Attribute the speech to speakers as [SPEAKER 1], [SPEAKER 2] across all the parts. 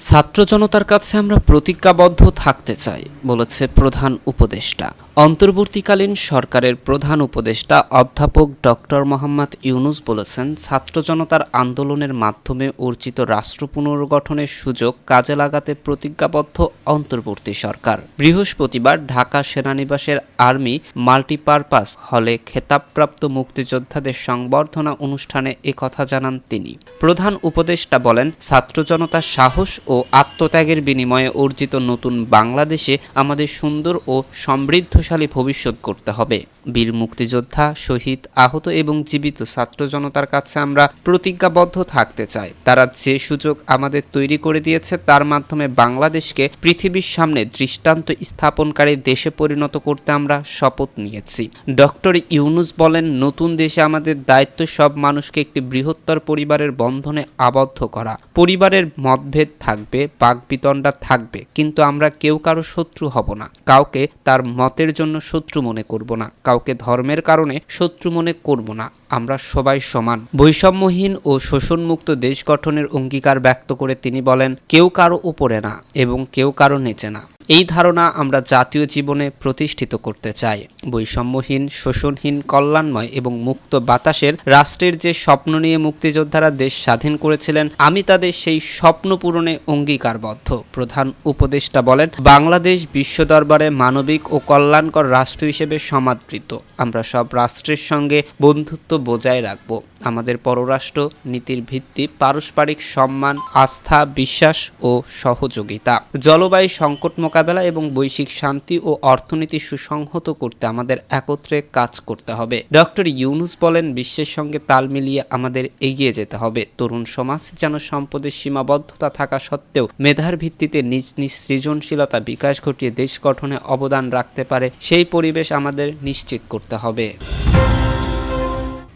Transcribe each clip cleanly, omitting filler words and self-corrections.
[SPEAKER 1] ছাত্র জনতার কাছে আমরা প্রতিজ্ঞাবদ্ধ থাকতে চাই, বলেছে প্রধান উপদেষ্টা। অন্তর্বর্তীকালীন সরকারের প্রধান উপদেষ্টা অধ্যাপক ডক্টর মোহাম্মদ ইউনূস বলেছেন, ছাত্র জনতার আন্দোলনের মাধ্যমে অর্জিত রাষ্ট্র পুনর্গঠনের সুযোগ কাজে লাগাতে প্রতিজ্ঞাবদ্ধ অন্তর্বর্তী সরকার। বৃহস্পতিবার ঢাকা সেনানিবাসের আর্মি মাল্টিপারপাস হলে খেতাবপ্রাপ্ত মুক্তিযোদ্ধাদের সংবর্ধনা অনুষ্ঠানে একথা জানান তিনি। প্রধান উপদেষ্টা বলেন, ছাত্র জনতার সাহস ও আত্মত্যাগের বিনিময়ে অর্জিত নতুন বাংলাদেশে আমাদের সুন্দর ও সমৃদ্ধশালী ভবিষ্যৎ করতে হবে। বীর মুক্তিযোদ্ধা, শহীদ, আহত এবং জীবিত ছাত্র জনতার কাছে আমরা প্রতিজ্ঞাবদ্ধ থাকতে চাই। তারা যে সুযোগ আমাদের তৈরি করে দিয়েছে তার মাধ্যমে বাংলাদেশকে পৃথিবীর সামনে দৃষ্টান্ত স্থাপনকারী দেশে পরিণত করতে আমরা শপথ নিয়েছি। ডক্টর ইউনূস বলেন, নতুন দেশে আমাদের দায়িত্ব সব মানুষকে একটি বৃহত্তর পরিবারের বন্ধনে আবদ্ধ করা। পরিবারের মতভেদ থাকবে, বাকবিতণ্ডা থাকবে, কিন্তু আমরা কেউ কারো শত্রু হব না। কাউকে তার মতের জন্য শত্রু মনে করব না, কাউকে ধর্মের কারণে শত্রু মনে করব না। আমরা সবাই সমান। বৈষম্যহীন ও শোষণমুক্ত দেশ গঠনের অঙ্গীকার ব্যক্ত করে তিনি বলেন, কেউ কারো উপরে না এবং কেউ কারো নিচে না। এই ধারণা আমরা জাতীয় জীবনে প্রতিষ্ঠিত করতে চাই। বৈষম্যহীন, শোষণহীন, কল্যাণময় এবং মুক্ত বাতাসের রাষ্ট্রের যে স্বপ্ন নিয়ে মুক্তিযোদ্ধারা দেশ স্বাধীন করেছিলেন, আমি তাদের সেই স্বপ্ন পূরণে অঙ্গীকারবদ্ধ। প্রধান উপদেষ্টা বলেন, বাংলাদেশ বিশ্ব দরবারে মানবিক ও কল্যাণকর রাষ্ট্র হিসেবে সমাদৃত। আমরা সব রাষ্ট্রের সঙ্গে বন্ধুত্ব বজায় রাখব। আমাদের পররাষ্ট্র নীতির ভিত্তি পারস্পরিক সম্মান, আস্থা, বিশ্বাস ও সহযোগিতা। জলবায়ু সংকট মোকাবেলা এবং বৈশ্বিক শান্তি ও অর্থনীতি সুসংহত করতে আমাদের একত্রে কাজ করতে হবে। ডক্টর ইউনূস বলেন, বিশ্বের সঙ্গে তাল মিলিয়ে আমাদের এগিয়ে যেতে হবে। তরুণ সমাজ যেন সম্পদের সীমাবদ্ধতা থাকা সত্ত্বেও মেধার ভিত্তিতে নিজ নিজ সৃজনশীলতা বিকাশ ঘটিয়ে দেশ গঠনে অবদান রাখতে পারে, সেই পরিবেশ আমাদের নিশ্চিত করতে হবে।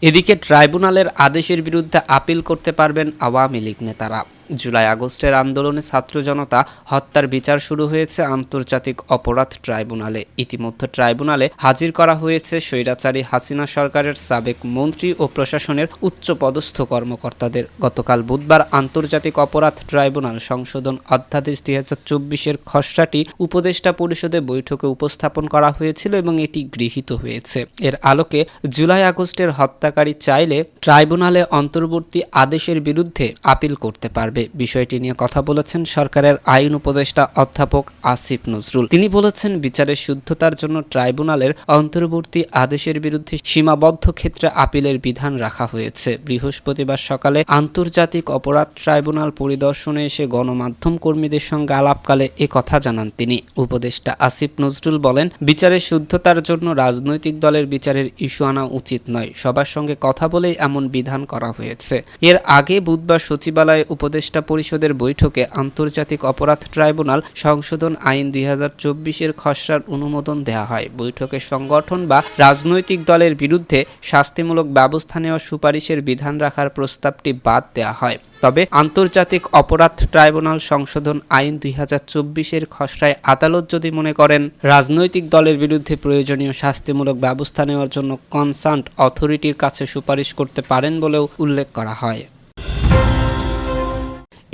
[SPEAKER 1] এদিকে ট্রাইব্যুনালের আদেশের বিরুদ্ধে আপিল করতে পারবেন আওয়ামী লীগ নেতারা। জুলাই আগস্টের আন্দোলনে ছাত্র জনতা হত্যার বিচার শুরু হয়েছে আন্তর্জাতিক অপরাধ ট্রাইব্যুনালে। ইতিমধ্যে ট্রাইব্যুনালে হাজির করা হয়েছে স্বৈরাচারী হাসিনা সরকারের সাবেক মন্ত্রী ও প্রশাসনের উচ্চপদস্থ কর্মকর্তাদের। গতকাল বুধবার আন্তর্জাতিক অপরাধ ট্রাইব্যুনাল সংশোধন অধ্যাদেশ 2024-এর খসড়াটি উপদেষ্টা পরিষদে বৈঠকে উপস্থাপন করা হয়েছিল এবং এটি গৃহীত হয়েছে। এর আলোকে জুলাই আগস্টের হত্যাকারী চাইলে ট্রাইব্যুনালে অন্তর্বর্তী আদেশের বিরুদ্ধে আপিল করতে পারবে। বিষয়টি নিয়ে কথা বলেছেন সরকারের আইন উপদেষ্টা অধ্যাপক আসিফ নজরুল। তিনি বলেছেন, বিচারের শুদ্ধতার জন্য ট্রাইব্যুনালের অন্তর্বর্তী আদেশের বিরুদ্ধে সীমাবদ্ধ ক্ষেত্রে আপিলের বিধান রাখা হয়েছে। বৃহস্পতিবার সকালে আন্তর্জাতিক অপরাধ ট্রাইব্যুনাল পরিদর্শনে এসে গণমাধ্যম কর্মীদের সঙ্গে আলাপকালে কথা জানান তিনি। উপদেষ্টা আসিফ নজরুল বলেন, বিচারের শুদ্ধতার জন্য রাজনৈতিক দলের বিচারের ইস্যু আনা উচিত নয়। সবার সঙ্গে কথা বলেই এমন বিধান করা হয়েছে। এর আগে বুধবার সচিবালয়ে উপদেষ্টা পরিষদের বৈঠকে আন্তর্জাতিক অপরাধ ট্রাইব্যুনাল সংশোধন আইন 2024-এর খসড়ার অনুমোদন দেওয়া হয়। বৈঠকে সংগঠন বা রাজনৈতিক দলের বিরুদ্ধে শাস্তিমূলক ব্যবস্থা নেওয়ার সুপারিশের বিধান রাখার প্রস্তাবটি বাদ দেওয়া হয়। তবে আন্তর্জাতিক অপরাধ ট্রাইব্যুনাল সংশোধন আইন 2024-এর খসড়ায় আদালত যদি মনে করেন রাজনৈতিক দলের বিরুদ্ধে প্রয়োজনীয় শাস্তিমূলক ব্যবস্থা নেওয়ার জন্য কনসার্নড অথরিটির কাছে সুপারিশ করতে পারেন বলেও উল্লেখ করা হয়।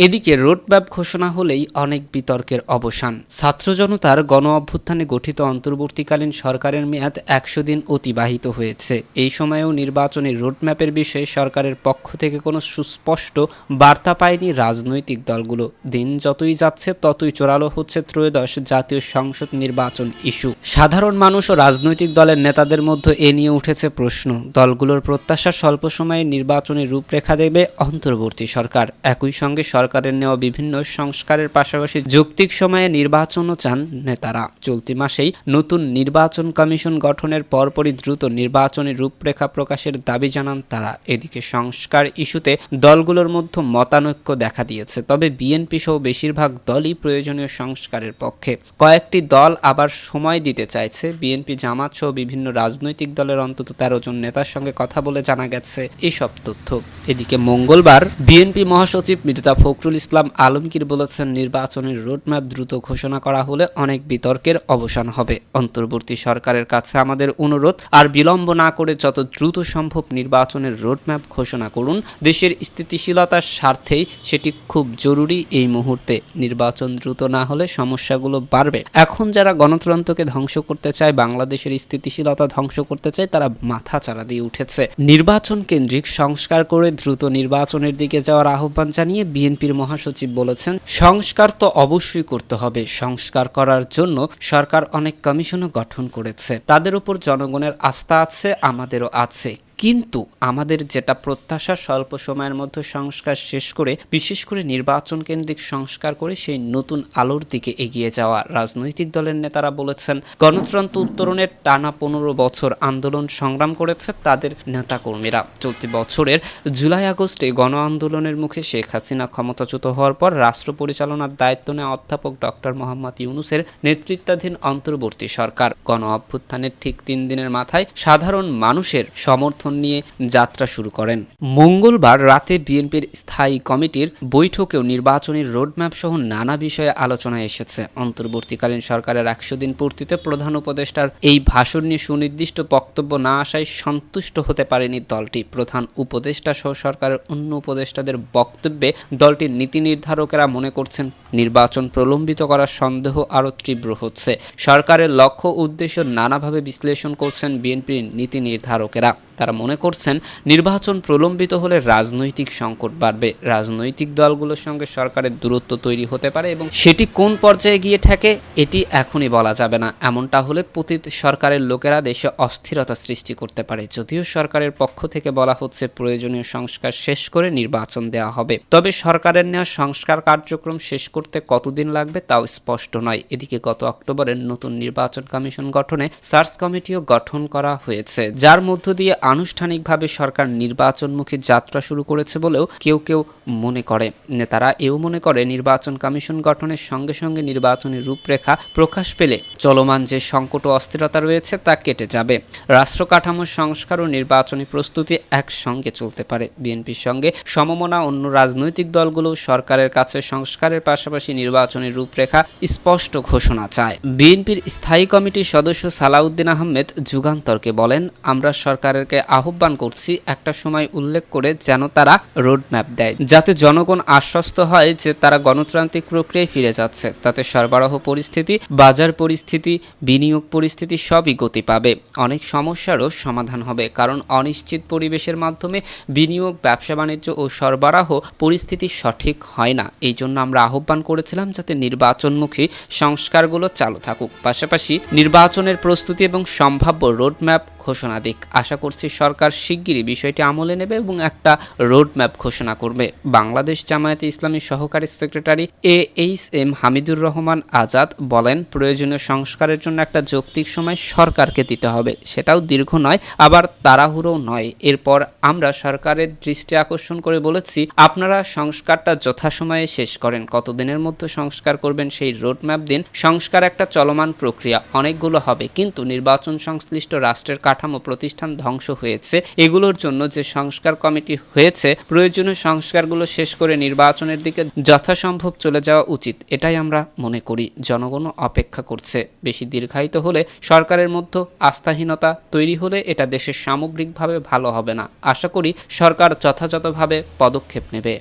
[SPEAKER 1] এদিকে রোডম্যাপ ঘোষণা হলেই অনেক বিতর্কের অবসান। ছাত্র জনতার গণ অভ্যুত্থানে গঠিত অন্তর্বর্তীকালীন সরকারের মেয়াদ 100 দিন অতিবাহিত হয়েছে। এই সময়েও নির্বাচনী রোডম্যাপের বিষয়ে সরকারের পক্ষ থেকে কোনো সুস্পষ্ট বার্তা পায়নি রাজনৈতিক দলগুলো। দিন যতই যাচ্ছে ততই জোরালো হচ্ছে ত্রয়োদশ জাতীয় সংসদ নির্বাচন ইস্যু। সাধারণ মানুষ ও রাজনৈতিক দলের নেতাদের মধ্যে এ নিয়ে উঠেছে প্রশ্ন। দলগুলোর প্রত্যাশা স্বল্প সময়ে নির্বাচনী রূপরেখা দেবে অন্তর্বর্তী সরকার। একই সঙ্গে সরকারের নেওয়া বিভিন্ন সংস্কারের পাশাপাশি যৌক্তিক সময়ে নির্বাচনও চান নেতারা। চলতি মাসেই নতুন নির্বাচন কমিশন গঠনের পরপরই দ্রুত নির্বাচনী রূপরেখা প্রকাশের দাবি জানান তারা। এদিকে সংস্কার ইস্যুতে দলগুলোর মধ্যে মতানৈক্য দেখা দিয়েছে। তবে বিএনপি সহ বেশিরভাগ দলই প্রয়োজনীয় সংস্কারের পক্ষে। কয়েকটি দল আবার সময় দিতে চাইছে। বিএনপি, জামাত সহ বিভিন্ন রাজনৈতিক দলের অন্তত 13 জন নেতার সঙ্গে কথা বলে জানা গেছে এসব তথ্য। এদিকে মঙ্গলবার বিএনপি মহাসচিব মির্জা ফখরুল ফখরুল ইসলাম আলমগীর বলেছেন, নির্বাচনের রোডম্যাপ দ্রুত ঘোষণা করা হলে অনেক বিতর্কের অবসান হবে। অন্তর্বর্তী সরকারের কাছে আমাদের অনুরোধ, আর বিলম্ব না করে যত দ্রুত সম্ভব নির্বাচনের রোডম্যাপ ঘোষণা করুন। দেশের স্থিতিশীলতার স্বার্থেই সেটি খুব জরুরি এই মুহূর্তে। নির্বাচন দ্রুত না হলে সমস্যাগুলো বাড়বে। এখন যারা গণতন্ত্রকে ধ্বংস করতে চায়, বাংলাদেশের স্থিতিশীলতা ধ্বংস করতে চায়, তারা মাথা চাড়া দিয়ে উঠেছে। নির্বাচন কেন্দ্রিক সংস্কার করে দ্রুত নির্বাচনের দিকে যাওয়ার আহ্বান জানিয়ে বিএনপির মহাসচিব বলেছেন, সংস্কার তো অবশ্যই করতে হবে। সংস্কার করার জন্য সরকার অনেক কমিশনও গঠন করেছে, তাদের উপর জনগণের আস্থা আছে, আমাদেরও আছে। কিন্তু আমাদের যেটা প্রত্যাশা, স্বল্প সময়ের মধ্যে সংস্কার শেষ করে, বিশেষ করে নির্বাচন কেন্দ্রিক সংস্কার করে সেই নতুন আলোর দিকে এগিয়ে যাওয়া। রাজনৈতিক দলের নেতারা বলেছেন, গণতন্ত্র উত্তরণের টানা 15 বছর আন্দোলন সংগ্রাম করেছে তাদের নেতাকর্মীরা। চলতি বছরের জুলাই আগস্টে গণ আন্দোলনের মুখে শেখ হাসিনা ক্ষমতাচ্যুত হওয়ার পর রাষ্ট্র পরিচালনার দায়িত্ব নেয় অধ্যাপক ডক্টর মোহাম্মদ ইউনূসের নেতৃত্বাধীন অন্তর্বর্তী সরকার। গণ অভ্যুত্থানের ঠিক 3 দিনের মাথায় সাধারণ মানুষের সমর্থন নিয়ে যাত্রা শুরু করেন। মঙ্গলবার রাতে বিএনপির স্থায়ী কমিটির বৈঠকেও নির্বাচনের রোডম্যাপ সহ নানা বিষয়ে আলোচনায় এসেছে। অন্তর্বর্তীকালীন সরকারের 100 দিন পূর্তিতে প্রধান উপদেষ্টার এই ভাষণ নিয়ে সুনির্দিষ্ট বক্তব্য না আসায় সন্তুষ্ট হতে পারেনি দলটি। প্রধান উপদেষ্টা সহ সরকারের অন্য উপদেষ্টাদের বক্তব্যে দলটির নীতি নির্ধারকেরা মনে করছেন, নির্বাচন প্রলম্বিত করার সন্দেহ আরও তীব্র হচ্ছে। সরকারের লক্ষ্য উদ্দেশ্য নানাভাবে বিশ্লেষণ করছেন বিএনপির নীতি নির্ধারকেরা। তারা মনে করছেন, নির্বাচন প্রলম্বিত হলে রাজনৈতিক সংকট বাড়বে, রাজনৈতিক দলগুলোর সঙ্গে সরকারের দূরত্ব তৈরি হতে পারে এবং সেটি কোন পর্যায়ে গিয়ে ঠেকে এটি এখনই বলা যাবে না। এমনটা হলে পতিত সরকারের লোকেরা দেশে অস্থিরতা সৃষ্টি করতে পারে। যদিও সরকারের পক্ষ থেকে বলা হচ্ছে, প্রয়োজনীয় সংস্কার শেষ করে নির্বাচন দেওয়া হবে, তবে সরকারের নেওয়া সংস্কার কার্যক্রম শেষ করতে কতদিন লাগবে তাও স্পষ্ট নয়। এদিকে গত অক্টোবরের নতুন নির্বাচন কমিশন গঠনে সার্চ কমিটিও গঠন করা হয়েছে, যার মধ্য দিয়ে আনুষ্ঠানিকভাবে সরকার নির্বাচনমুখী যাত্রা শুরু করেছে বলেও কেউ কেউ মনে করে। নেতারা এও মনে করে, নির্বাচন কমিশন গঠনের সঙ্গে সঙ্গে নির্বাচনী রূপরেখা প্রকাশ পেলে চলমান যে সংকট ও অস্থিরতা রয়েছে তা কেটে যাবে। রাষ্ট্র কাঠামোর সংস্কার ও নির্বাচনী প্রস্তুতি একসঙ্গে চলতে পারে। বিএনপির সঙ্গে সমমনা অন্য রাজনৈতিক দলগুলো সরকারের কাছে সংস্কারের পাশাপাশি নির্বাচনী রূপরেখা স্পষ্ট ঘোষণা চায়। বিএনপির স্থায়ী কমিটির সদস্য সালাউদ্দিন আহমেদ যুগান্তরকে বলেন, আমরা সরকারকে আহ্বান করছি একটা সময় উল্লেখ করে যেন তারা রোডম্যাপ দেয়, যাতে জনগণ আশ্বস্ত হয় যে তারা গণতান্ত্রিক প্রক্রিয়ায় ফিরে যাচ্ছে। তাতে সরবরাহ পরিস্থিতি, বাজার পরিস্থিতি, বিনিয়োগ পরিস্থিতি সবই গতি পাবে। অনেক সমস্যারও সমাধান হবে, কারণ অনিশ্চিত পরিবেশের মাধ্যমে বিনিয়োগ, ব্যবসা বাণিজ্য ও সরবরাহ পরিস্থিতি সঠিক হয় না। এই জন্য আমরা আহ্বান করেছিলাম যাতে নির্বাচনমুখী সংস্কারগুলো চালু থাকুক, পাশাপাশি নির্বাচনের প্রস্তুতি এবং সম্ভাব্য রোডম্যাপ ঘোষণা দিক। আশা করছি সরকার শিগগিরই বিষয়টি আমলে নেবে এবং একটা রোডম্যাপ ঘোষণা করবে। বাংলাদেশ জামায়াতে ইসলামী সহকারী সেক্রেটারি AHM হামিদুর রহমান আজাদ বলেন, প্রয়োজনীয় সংস্কারের জন্য একটা যৌক্তিক সময় সরকারকে দিতে হবে, সেটাও দীর্ঘ নয়, আবার তাড়াহুড়ো নয়। এরপর আমরা সরকারের দৃষ্টি আকর্ষণ করে বলেছি, আপনারা সংস্কারটা যথাসময়ে শেষ করেন, কতদিনের মধ্যে সংস্কার করবেন সেই রোডম্যাপ দিন। সংস্কার একটা চলমান প্রক্রিয়া, অনেকগুলো হবে, কিন্তু নির্বাচন সংশ্লিষ্ট রাষ্ট্রের কাঠামো প্রতিষ্ঠান ধ্বংস হয়েছে। এগুলোর জন্য যে সংস্কার কমিটি হয়েছে, প্রয়োজনীয় সংস্কারগুলো শেষ করে নির্বাচনের দিকে যথাসম্ভব চলে যাওয়া উচিত, এটাই আমরা মনে করি। জনগণও অপেক্ষা করছে। বেশি দীর্ঘায়িত হলে, সরকারের মধ্যে আস্থাহীনতা তৈরি হলে এটা দেশের সামগ্রিকভাবে ভালো হবে না। আশা করি সরকার যথাযথভাবে পদক্ষেপ নেবে।